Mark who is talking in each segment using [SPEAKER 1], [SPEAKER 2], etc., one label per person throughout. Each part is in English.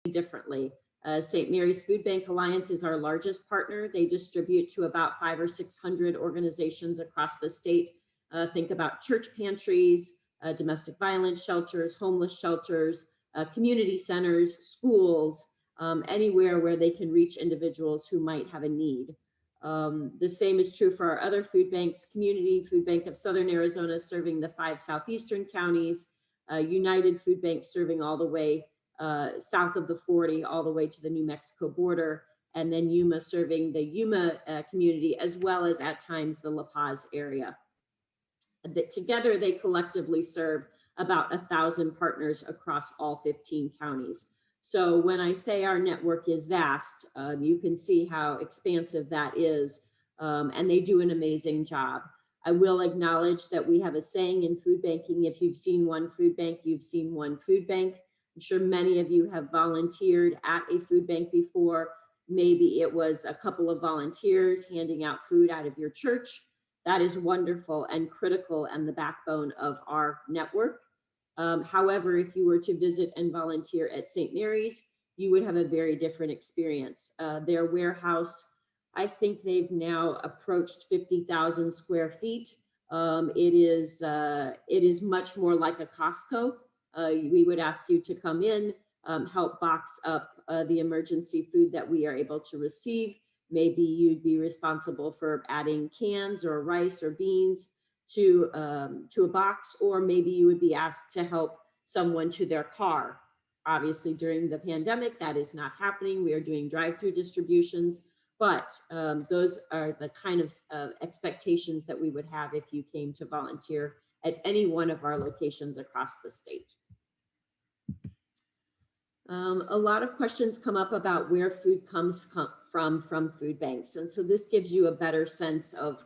[SPEAKER 1] differently. St. Mary's Food Bank Alliance is our largest partner. They distribute to about 500 or 600 organizations across the state. Think about church pantries, domestic violence shelters, homeless shelters, community centers, schools, anywhere where they can reach individuals who might have a need. The same is true for our other food banks. Community Food Bank of Southern Arizona serving the 5 southeastern counties, United Food Bank serving all the way south of the 40 all the way to the New Mexico border, and then Yuma serving the Yuma community, as well as at times the La Paz area. Together, they collectively serve about 1,000 partners across all 15 counties. So when I say our network is vast, you can see how expansive that is, and they do an amazing job. I will acknowledge that we have a saying in food banking: if you've seen one food bank, you've seen one food bank. I'm sure many of you have volunteered at a food bank before. Maybe it was a couple of volunteers handing out food out of your church. That is wonderful and critical and the backbone of our network. However, if you were to visit and volunteer at St. Mary's, you would have a very different experience. Their warehouse, I think they've now approached 50,000 square feet. It is much more like a Costco. We would ask you to come in, help box up the emergency food that we are able to receive. Maybe you'd be responsible for adding cans or rice or beans to a box, or maybe you would be asked to help someone to their car. Obviously, during the pandemic, that is not happening. We are doing drive-through distributions, but those are the kind of expectations that we would have if you came to volunteer at any one of our locations across the state. A lot of questions come up about where food comes from food banks. And so this gives you a better sense of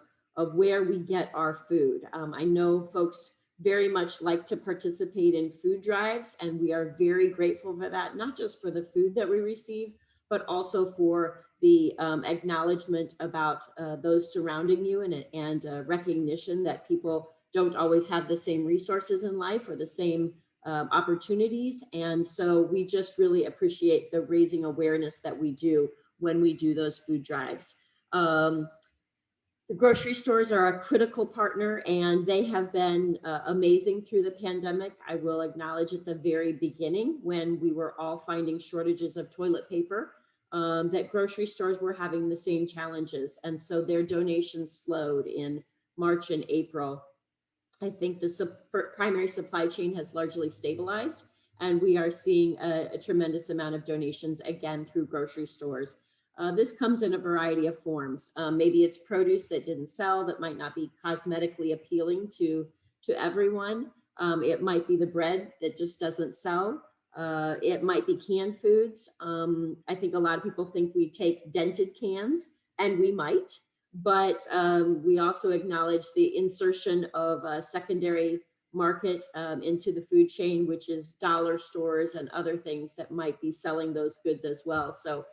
[SPEAKER 1] where we get our food. I know folks very much like to participate in food drives, and we are very grateful for that, not just for the food that we receive, but also for the acknowledgement about those surrounding you, and recognition that people don't always have the same resources in life or the same opportunities. And so we just really appreciate the raising awareness that we do when we do those food drives. The grocery stores are a critical partner, and they have been amazing through the pandemic. I will acknowledge at the very beginning, when we were all finding shortages of toilet paper, that grocery stores were having the same challenges. And so their donations slowed in March and April. I think the primary supply chain has largely stabilized, and we are seeing a tremendous amount of donations again through grocery stores. This comes in a variety of forms. Maybe it's produce that didn't sell, that might not be cosmetically appealing to everyone. It might be the bread that just doesn't sell. It might be canned foods. I think a lot of people think we take dented cans, and we might, but we also acknowledge the insertion of a secondary market into the food chain, which is dollar stores and other things that might be selling those goods as well. So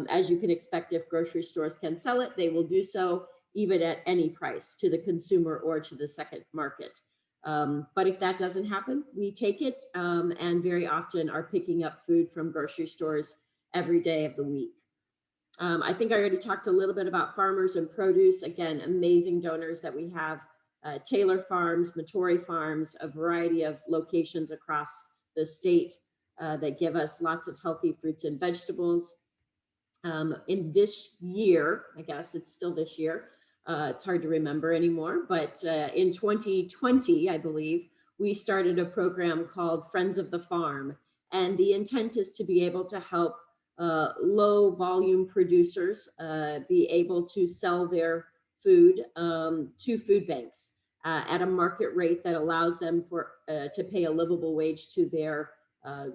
[SPEAKER 1] as you can expect, if grocery stores can sell it, they will do so even at any price to the consumer or to the second market. But if that doesn't happen, we take it, and very often are picking up food from grocery stores every day of the week. I think I already talked a little bit about farmers and produce. Again, amazing donors that we have: Taylor Farms, Matori Farms, a variety of locations across the state that give us lots of healthy fruits and vegetables. In this year, I guess it's still this year, it's hard to remember anymore, but in 2020, I believe, we started a program called Friends of the Farm. And the intent is to be able to help low volume producers be able to sell their food to food banks at a market rate that allows them to pay a livable wage to their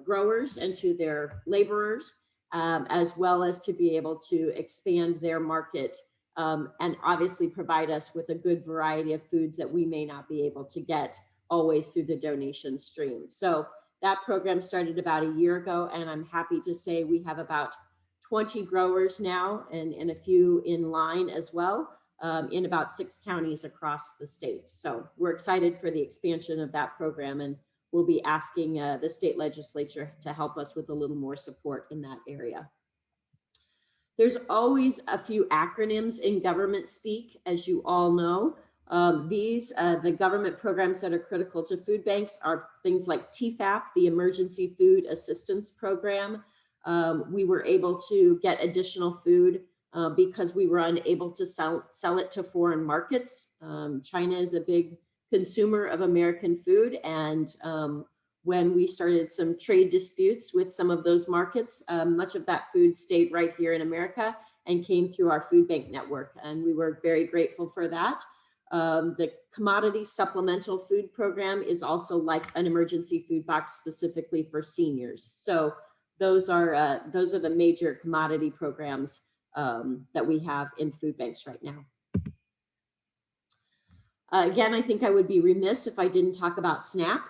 [SPEAKER 1] growers and to their laborers, as well as to be able to expand their market and obviously provide us with a good variety of foods that we may not be able to get always through the donation stream. So that program started about a year ago, and I'm happy to say we have about 20 growers now, and a few in line as well, in about 6 counties across the state. So we're excited for the expansion of that program, and we'll be asking the state legislature to help us with a little more support in that area. There's always a few acronyms in government speak, as you all know. The government programs that are critical to food banks are things like TFAP, the Emergency Food Assistance Program. We were able to get additional food because we were unable to sell it to foreign markets. China is a big consumer of American food, and when we started some trade disputes with some of those markets, much of that food stayed right here in America and came through our food bank network, and we were very grateful for that. The Commodity Supplemental Food Program is also like an emergency food box specifically for seniors. So those are the major commodity programs that we have in food banks right now. Again, I think I would be remiss if I didn't talk about SNAP.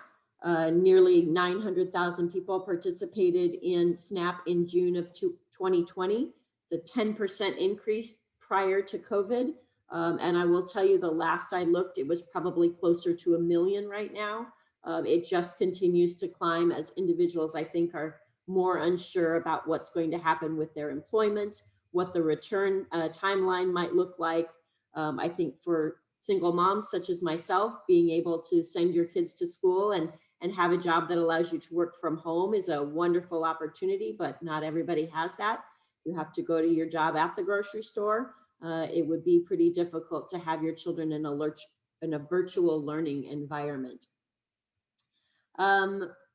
[SPEAKER 1] Nearly 900,000 people participated in SNAP in June of 2020. It's a 10% increase prior to COVID. And I will tell you, the last I looked, it was probably closer to 1 million right now. It just continues to climb as individuals, I think, are more unsure about what's going to happen with their employment, what the return timeline might look like. I think for single moms such as myself, being able to send your kids to school and have a job that allows you to work from home is a wonderful opportunity, but not everybody has that. You have to go to your job at the grocery store. It would be pretty difficult to have your children in a virtual learning environment.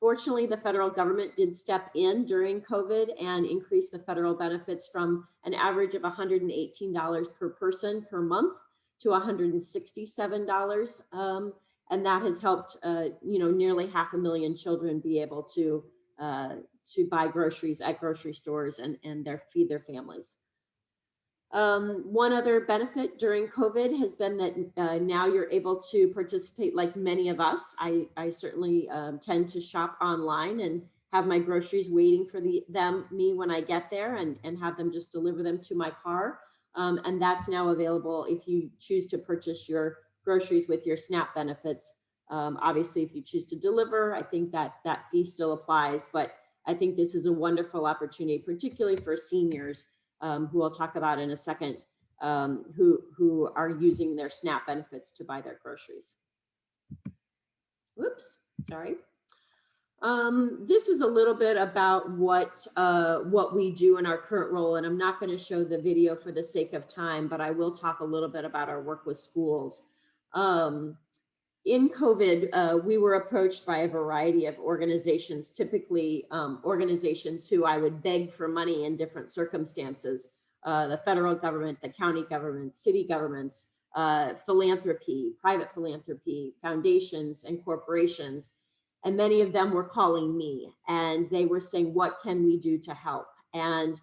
[SPEAKER 1] Fortunately, the federal government did step in during COVID and increase the federal benefits from an average of $118 per person per month to $167. And that has helped, nearly 500,000 children be able to buy groceries at grocery stores and feed their families. One other benefit during COVID has been that now you're able to participate like many of us. I certainly tend to shop online and have my groceries waiting for me when I get there and have them just deliver them to my car. And that's now available if you choose to purchase your groceries with your SNAP benefits. Obviously, if you choose to deliver, I think that fee still applies, but I think this is a wonderful opportunity, particularly for seniors, who I'll talk about in a second, who are using their SNAP benefits to buy their groceries. Whoops, sorry. This is a little bit about what we do in our current role, and I'm not going to show the video for the sake of time, but I will talk a little bit about our work with schools. In COVID, we were approached by a variety of organizations, typically organizations who I would beg for money in different circumstances. The federal government, the county government, city governments, philanthropy, private philanthropy, foundations, and corporations. And many of them were calling me and they were saying, what can we do to help? And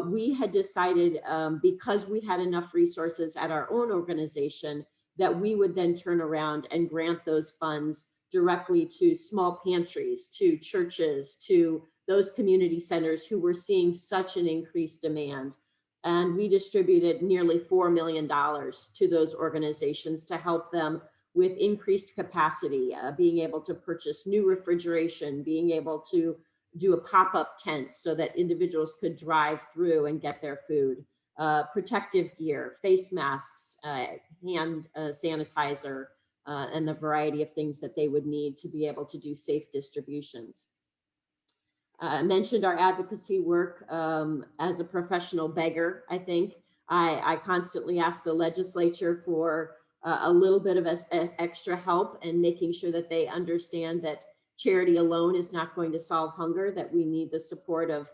[SPEAKER 1] we had decided, because we had enough resources at our own organization, that we would then turn around and grant those funds directly to small pantries, to churches, to those community centers who were seeing such an increased demand. And we distributed nearly $4 million to those organizations to help them with increased capacity, being able to purchase new refrigeration, being able to do a pop-up tent so that individuals could drive through and get their food, protective gear, face masks, hand sanitizer, and the variety of things that they would need to be able to do safe distributions. I mentioned our advocacy work. As a professional beggar, I think I constantly ask the legislature for a little bit of extra help and making sure that they understand that charity alone is not going to solve hunger, that we need the support of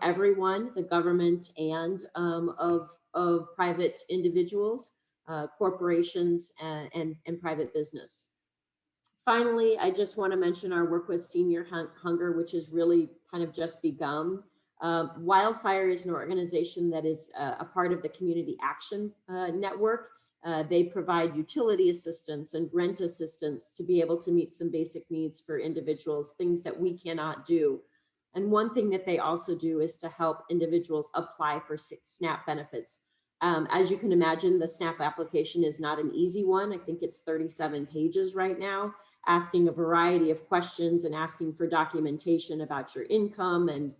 [SPEAKER 1] everyone, the government, and of private individuals, corporations, and private business. Finally, I just want to mention our work with senior hunger, which has really kind of just begun. Wildfire is an organization that is a part of the Community Action Network. They provide utility assistance and rent assistance to be able to meet some basic needs for individuals, things that we cannot do. And one thing that they also do is to help individuals apply for SNAP benefits As you can imagine, the SNAP application is not an easy one. I think it's 37 pages right now, asking a variety of questions and asking for documentation about your income and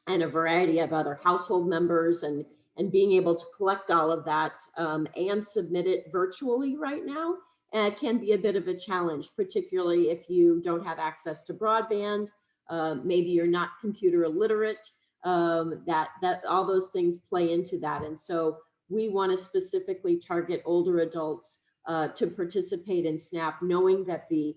[SPEAKER 1] a variety of other household members, and being able to collect all of that and submit it virtually right now can be a bit of a challenge, particularly if you don't have access to broadband, maybe you're not computer illiterate, that all those things play into that. And so we want to specifically target older adults to participate in SNAP, knowing that the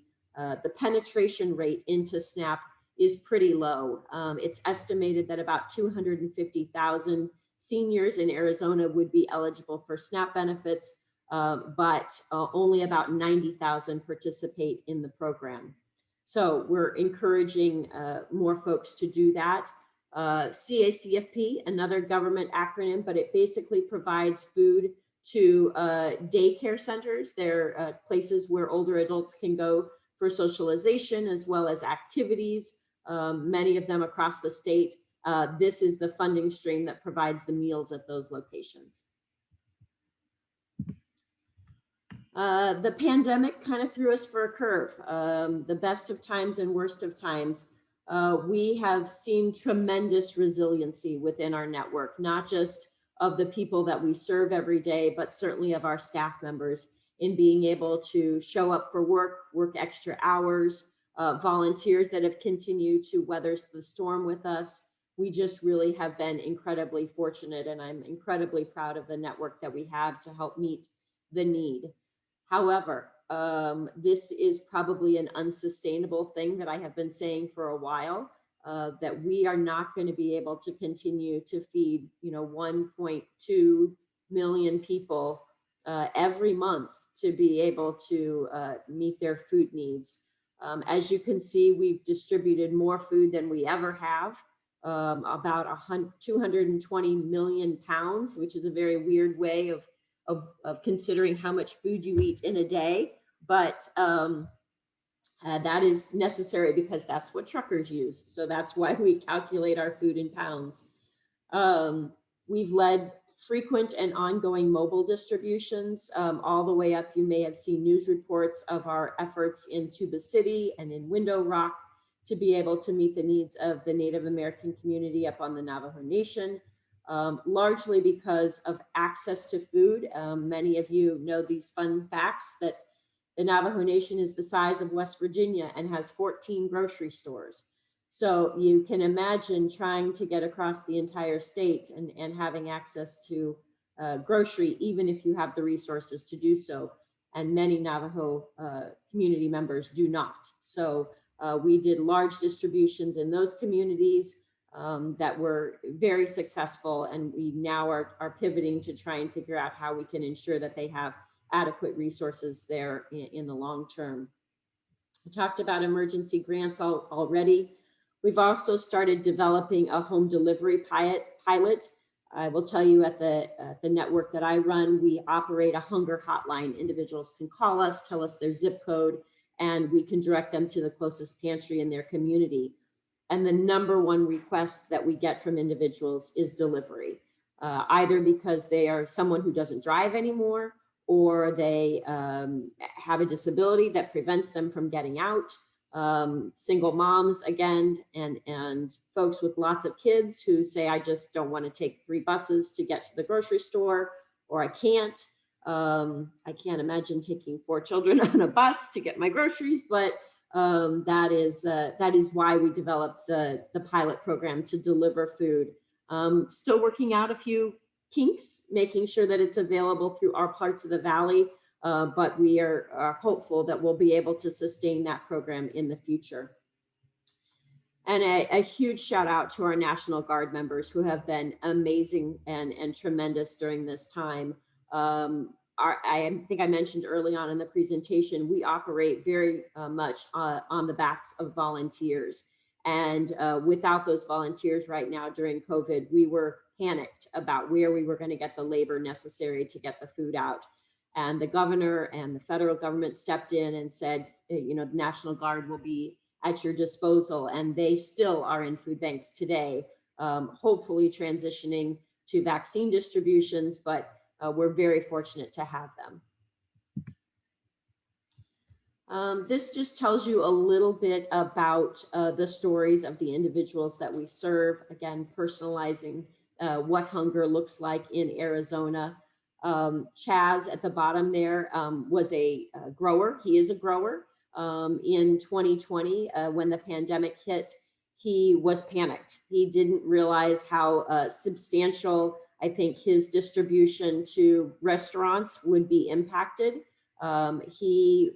[SPEAKER 1] penetration rate into SNAP is pretty low. It's estimated that about 250,000 seniors in Arizona would be eligible for SNAP benefits, but only about 90,000 participate in the program. So we're encouraging more folks to do that. CACFP, another government acronym, but it basically provides food to daycare centers. They're places where older adults can go for socialization as well as activities, many of them across the state. This is the funding stream that provides the meals at those locations. The pandemic kind of threw us for a curve. The best of times and worst of times. We have seen tremendous resiliency within our network, not just of the people that we serve every day, but certainly of our staff members in being able to show up for work extra hours, volunteers that have continued to weather the storm with us. We just really have been incredibly fortunate, and I'm incredibly proud of the network that we have to help meet the need. However, this is probably an unsustainable thing that I have been saying for a while, that we are not going to be able to continue to feed, 1.2 million people every month to be able to meet their food needs. As you can see, we've distributed more food than we ever have, about 220 million pounds, which is a very weird way of considering how much food you eat in a day, but that is necessary because that's what truckers use. So that's why we calculate our food in pounds. We've led frequent and ongoing mobile distributions all the way up. You may have seen news reports of our efforts in Tuba City and in Window Rock to be able to meet the needs of the Native American community up on the Navajo Nation. Largely because of access to food. Many of you know these fun facts that the Navajo Nation is the size of West Virginia and has 14 grocery stores. So you can imagine trying to get across the entire state and having access to grocery, even if you have the resources to do so. And many Navajo community members do not. So we did large distributions in those communities. That were very successful, and we now are pivoting to try and figure out how we can ensure that they have adequate resources there in the long term. We talked about emergency grants already. We've also started developing a home delivery pilot. I will tell you at the network that I run, we operate a hunger hotline. Individuals can call us, tell us their zip code, and we can direct them to the closest pantry in their community. And the number one request that we get from individuals is delivery, either because they are someone who doesn't drive anymore, or they have a disability that prevents them from getting out. Single moms, again, and folks with lots of kids who say, I just don't want to take 3 buses to get to the grocery store, or I can't imagine taking 4 children on a bus to get my groceries, but that is why we developed the pilot program to deliver food. Still working out a few kinks, making sure that it's available through our parts of the valley, but we are hopeful that we'll be able to sustain that program in the future. And a huge shout out to our National Guard members who have been amazing and tremendous during this time. I think I mentioned early on in the presentation, we operate very much on the backs of volunteers. And without those volunteers right now during COVID, we were panicked about where we were going to get the labor necessary to get the food out. And the governor and the federal government stepped in and said, the National Guard will be at your disposal. And they still are in food banks today, hopefully transitioning to vaccine distributions, but we're very fortunate to have them. This just tells you a little bit about the stories of the individuals that we serve. Again, personalizing what hunger looks like in Arizona. Chaz at the bottom there was a grower. He is a grower. In 2020, when the pandemic hit, he was panicked. He didn't realize how substantial, I think, his distribution to restaurants would be impacted. He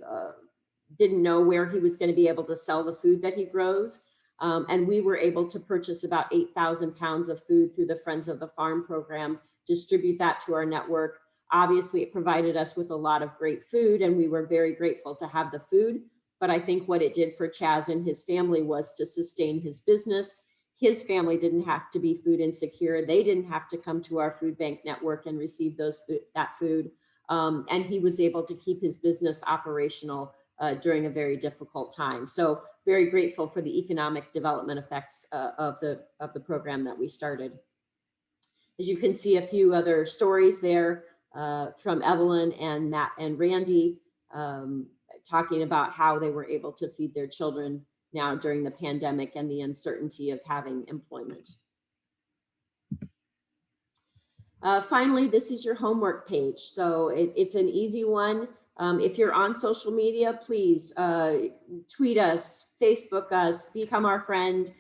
[SPEAKER 1] didn't know where he was going to be able to sell the food that he grows. And we were able to purchase about 8,000 pounds of food through the Friends of the Farm program, distribute that to our network. Obviously, it provided us with a lot of great food, and we were very grateful to have the food. But I think what it did for Chaz and his family was to sustain his business. His family didn't have to be food insecure. They didn't have to come to our food bank network and receive that food. And he was able to keep his business operational during a very difficult time. So very grateful for the economic development effects of the program that we started. As you can see, a few other stories there from Evelyn and Matt and Randy, talking about how they were able to feed their children now during the pandemic and the uncertainty of having employment. Finally, this is your homework page. So it's an easy one. If you're on social media, please tweet us, Facebook us, become our friend.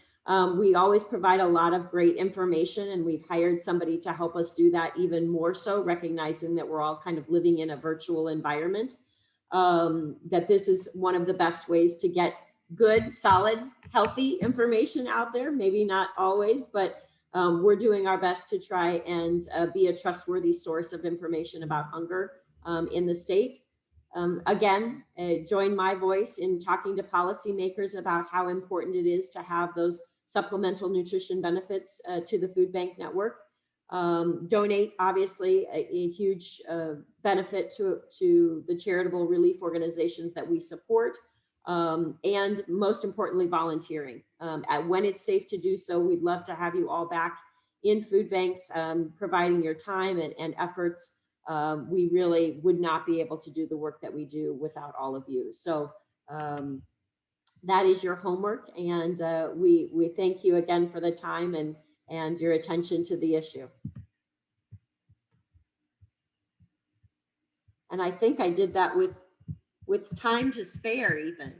[SPEAKER 1] We always provide a lot of great information, and we've hired somebody to help us do that even more so, recognizing that we're all kind of living in a virtual environment, that this is one of the best ways to get good, solid, healthy information out there. Maybe not always, but we're doing our best to try and be a trustworthy source of information about hunger in the state. Again, join my voice in talking to policymakers about how important it is to have those supplemental nutrition benefits to the food bank network. Donate, obviously, a huge benefit to the charitable relief organizations that we support. And most importantly, volunteering. When it's safe to do so, we'd love to have you all back in food banks, providing your time and efforts. We really would not be able to do the work that we do without all of you. So that is your homework, and we thank you again for the time and your attention to the issue. And I think I did that with time to spare even.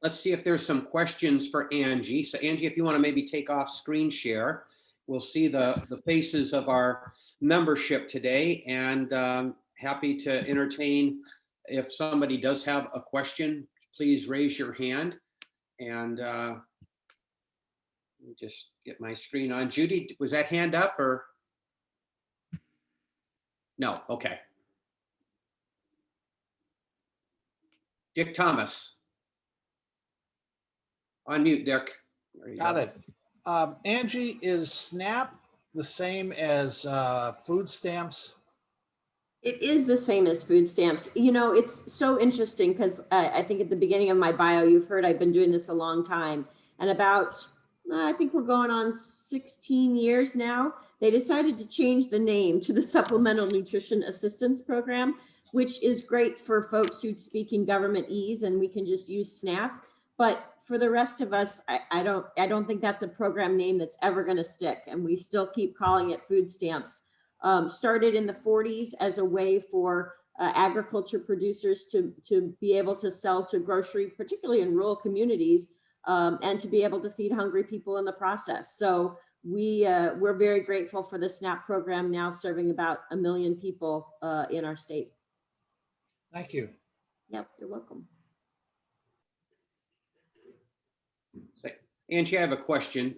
[SPEAKER 2] Let's see if there's some questions for Angie. So Angie, if you want to maybe take off screen share, we'll see the faces of our membership today, and happy to entertain. If somebody does have a question, please raise your hand. And let me just get my screen on. Judy, was that hand up or? No, okay. Dick Thomas. Unmute, Dick.
[SPEAKER 3] Got it. Angie, is SNAP the same as food stamps?
[SPEAKER 1] It is the same as food stamps. You know, it's so interesting because I think at the beginning of my bio, you've heard I've been doing this a long time. And about, I think we're going on 16 years now, they decided to change the name to the Supplemental Nutrition Assistance Program, which is great for folks who speak in governmentese, and we can just use SNAP. But for the rest of us, I don't think that's a program name that's ever going to stick. And we still keep calling it food stamps. Started in the 40s as a way for agriculture producers to be able to sell to grocery, particularly in rural communities, and to be able to feed hungry people in the process. So we're very grateful for the SNAP program, now serving about 1 million people in our state.
[SPEAKER 3] Thank you.
[SPEAKER 1] Yep, you're welcome.
[SPEAKER 2] Angie, I have a question.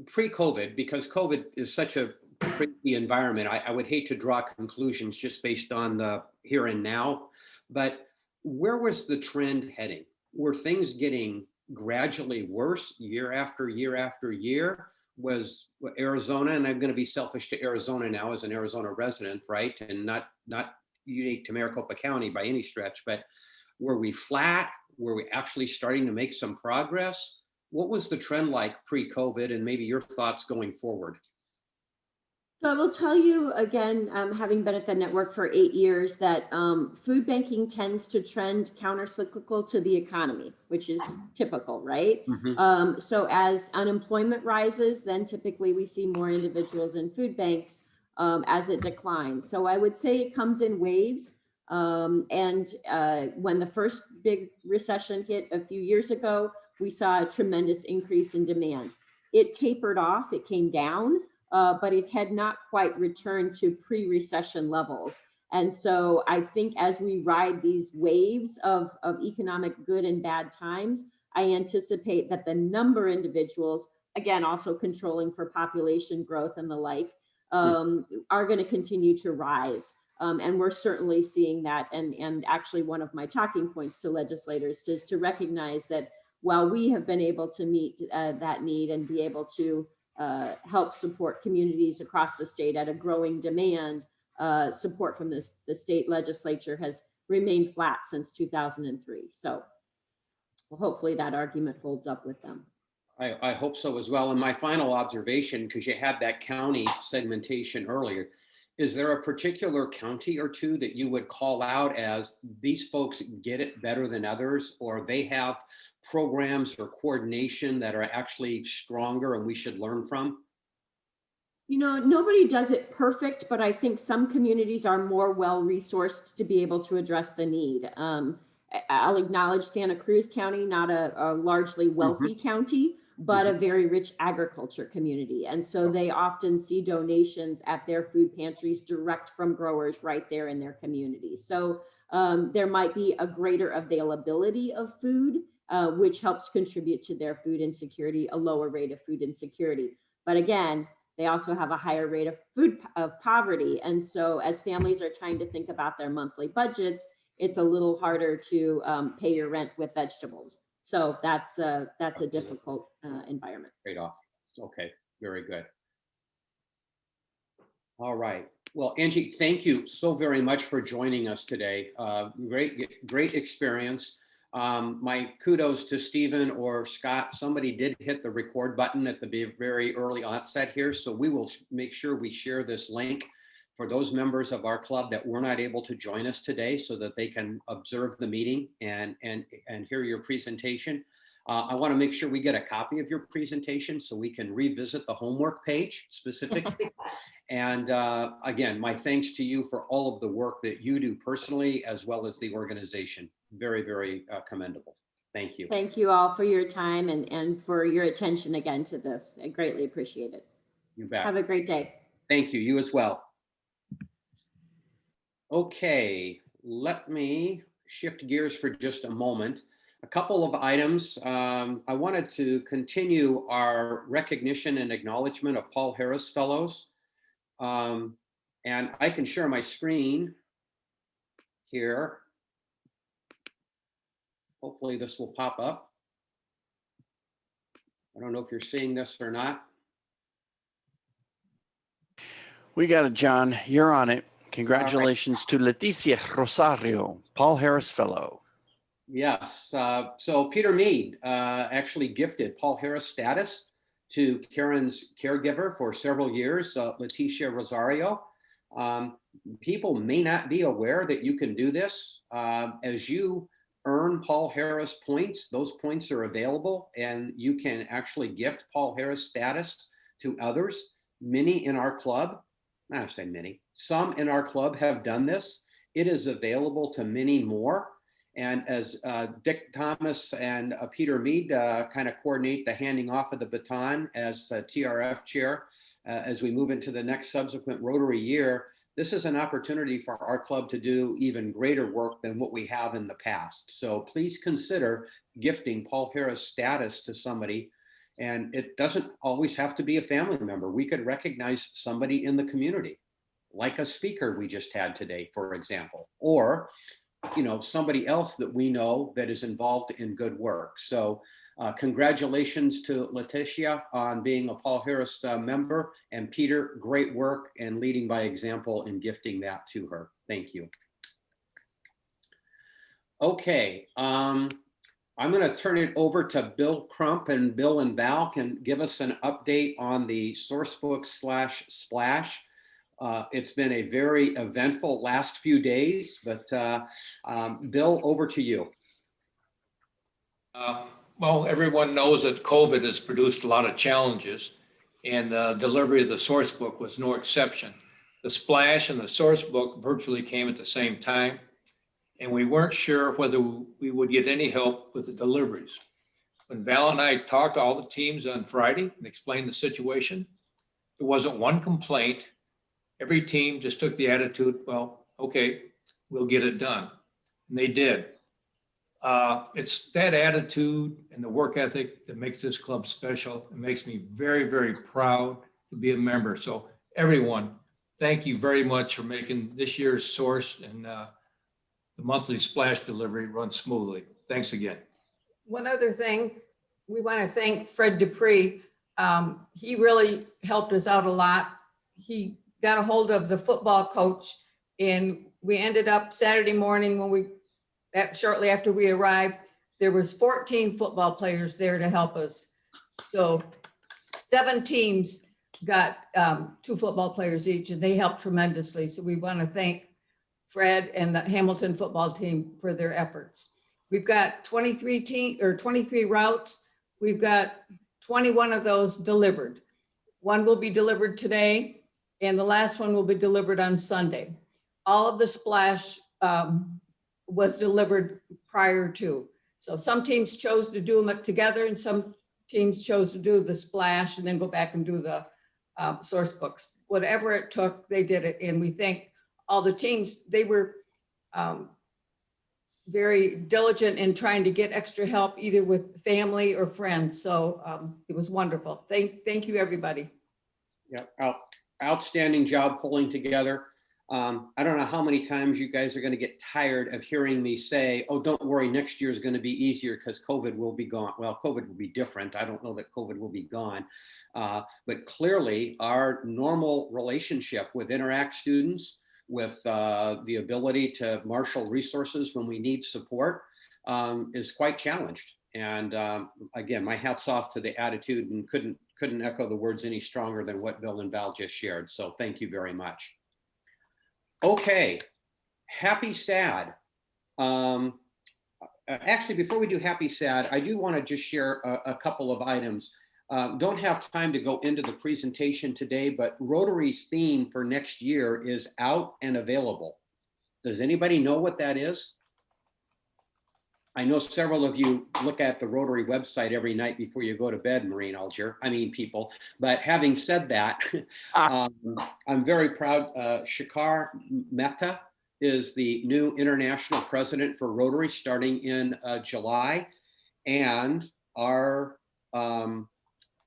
[SPEAKER 2] Pre-COVID, because COVID is such a crazy environment, I would hate to draw conclusions just based on the here and now, but where was the trend heading? Were things getting gradually worse year after year after year? Was Arizona, and I'm going to be selfish to Arizona now as an Arizona resident, right? And not unique to Maricopa County by any stretch, but were we flat? Were we actually starting to make some progress? what was the trend like pre-COVID, and maybe your thoughts going forward?
[SPEAKER 1] So I will tell you again, having been at the network for 8 years, that food banking tends to trend counter-cyclical to the economy, which is typical, right?
[SPEAKER 2] Mhm.
[SPEAKER 1] So as unemployment rises, then typically we see more individuals in food banks as it declines. So I would say it comes in waves. And when the first big recession hit a few years ago, we saw a tremendous increase in demand. It tapered off, it came down, but it had not quite returned to pre-recession levels. And so I think as we ride these waves of economic good and bad times, I anticipate that the number of individuals, again, also controlling for population growth and the like, are going to continue to rise. And we're certainly seeing that. And actually one of my talking points to legislators is to recognize that while we have been able to meet that need and be able to help support communities across the state at a growing demand, support from the state legislature has remained flat since 2003. So well, hopefully that argument holds up with them.
[SPEAKER 2] I hope so as well. And my final observation, because you had that county segmentation earlier, is there a particular county or two that you would call out as these folks get it better than others, or they have programs or coordination that are actually stronger and we should learn from?
[SPEAKER 1] You know, nobody does it perfect, but I think some communities are more well-resourced to be able to address the need. I'll acknowledge Santa Cruz County, not a largely wealthy county, but a very rich agriculture community. And so they often see donations at their food pantries direct from growers right there in their community. So there might be a greater availability of food, which helps contribute to their food insecurity, a lower rate of food insecurity. But again, they also have a higher rate of poverty. And so as families are trying to think about their monthly budgets, it's a little harder to pay your rent with vegetables. So that's a difficult environment.
[SPEAKER 2] Trade off. Okay, very good. All right. Well, Angie, thank you so very much for joining us today. Great experience. My kudos to Stephen or Scott. Somebody did hit the record button at the very early onset here. So we will make sure we share this link for those members of our club that were not able to join us today so that they can observe the meeting and hear your presentation. I want to make sure we get a copy of your presentation so we can revisit the homework page specifically. And again, my thanks to you for all of the work that you do personally, as well as the organization. Very, very commendable. Thank you.
[SPEAKER 1] Thank you all for your time and for your attention again to this. I greatly appreciate it.
[SPEAKER 2] You bet.
[SPEAKER 1] Have a great day.
[SPEAKER 2] Thank you. You as well. Okay, let me shift gears for just a moment. A couple of items. I wanted to continue our recognition and acknowledgement of Paul Harris Fellows. And I can share my screen here. Hopefully this will pop up. I don't know if you're seeing this or not.
[SPEAKER 4] We got it, John. You're on it. Congratulations to Leticia Rosario, Paul Harris Fellow.
[SPEAKER 2] Yes. So Peter Mead actually gifted Paul Harris status to Karen's caregiver for several years, Leticia Rosario. People may not be aware that you can do this. As you earn Paul Harris points, those points are available and you can actually gift Paul Harris status to others. Many in our club, not say many, some in our club have done this. It is available to many more. And as Dick Thomas and Peter Mead kind of coordinate the handing off of the baton as TRF chair, as we move into the next subsequent Rotary year, this is an opportunity for our club to do even greater work than what we have in the past. So please consider gifting Paul Harris status to somebody. And it doesn't always have to be a family member. We could recognize somebody in the community, like a speaker we just had today, for example, or somebody else that we know that is involved in good work. So congratulations to Leticia on being a Paul Harris member, and Peter, great work and leading by example in gifting that to her. Thank you. Okay. I'm going to turn it over to Bill Crump, and Bill and Val can give us an update on the Sourcebook/Splash. It's been a very eventful last few days, but Bill, over to you.
[SPEAKER 5] Well, everyone knows that COVID has produced a lot of challenges, and the delivery of the source book was no exception. The Splash and the source book virtually came at the same time, and we weren't sure whether we would get any help with the deliveries. When Val and I talked to all the teams on Friday and explained the situation, there wasn't one complaint. Every team just took the attitude, well, okay, we'll get it done. And they did. It's that attitude and the work ethic that makes this club special. It makes me very, very proud to be a member. So everyone, thank you very much for making this year's Source and the monthly Splash delivery run smoothly. Thanks again.
[SPEAKER 6] One other thing, we want to thank Fred Dupree. He really helped us out a lot. He got a hold of the football coach, and we ended up Saturday morning when shortly after we arrived, there was 14 football players there to help us. So 7 teams got 2 football players each, and they helped tremendously. So we want to thank Fred and the Hamilton football team for their efforts. We've got 23 routes. We've got 21 of those delivered. One will be delivered today, and the last one will be delivered on Sunday. All of the Splash was delivered prior to. So some teams chose to do them together, and some teams chose to do the Splash and then go back and do the source books. Whatever it took, they did it. And we thank all the teams. They were very diligent in trying to get extra help, either with family or friends. So it was wonderful. Thank you, everybody.
[SPEAKER 2] Yeah, outstanding job pulling together. I don't know how many times you guys are going to get tired of hearing me say, oh, don't worry, next year is going to be easier because COVID will be gone. Well, COVID will be different. I don't know that COVID will be gone. But clearly, our normal relationship with Interact students, with the ability to marshal resources when we need support, is quite challenged. And again, my hat's off to the attitude, and couldn't echo the words any stronger than what Bill and Val just shared. So thank you very much. Okay, happy, sad. Actually, before we do happy, sad, I do want to just share a couple of items. Don't have time to go into the presentation today, but Rotary's theme for next year is out and available. Does anybody know what that is? I know several of you look at the Rotary website every night before you go to bed, people. But having said that, I'm very proud. Shikar Mehta is the new international president for Rotary starting in July. And our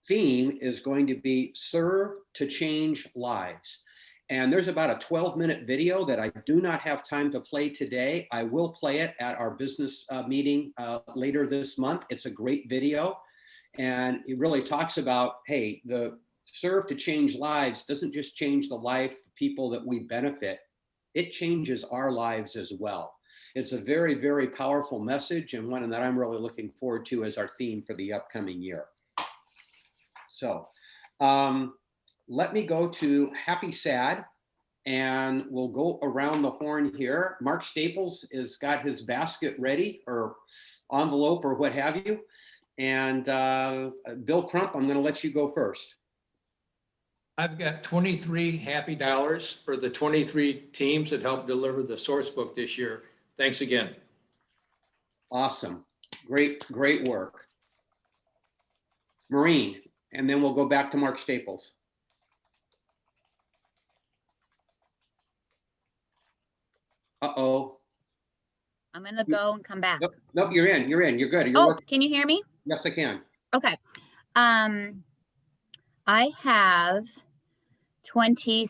[SPEAKER 2] theme is going to be Serve to Change Lives. And there's about a 12-minute video that I do not have time to play today. I will play it at our business meeting later this month. It's a great video. And it really talks about, hey, the Serve to Change Lives doesn't just change the life of people that we benefit. It changes our lives as well. It's a very, very powerful message, and one that I'm really looking forward to as our theme for the upcoming year. So, let me go to happy, sad, and we'll go around the horn here. Mark Staples has got his basket ready, or envelope, or what have you. And Bill Crump, I'm going to let you go first.
[SPEAKER 5] I've got 23 happy dollars for the 23 teams that helped deliver the source book this year. Thanks again.
[SPEAKER 2] Awesome. Great, great work. Maureen, and then we'll go back to Mark Staples. Uh-oh.
[SPEAKER 7] I'm gonna go and come back.
[SPEAKER 2] Nope, you're in, you're good. You're
[SPEAKER 7] Oh,
[SPEAKER 2] working.
[SPEAKER 7] can you hear me?
[SPEAKER 2] Yes, I can.
[SPEAKER 7] Okay. I have 20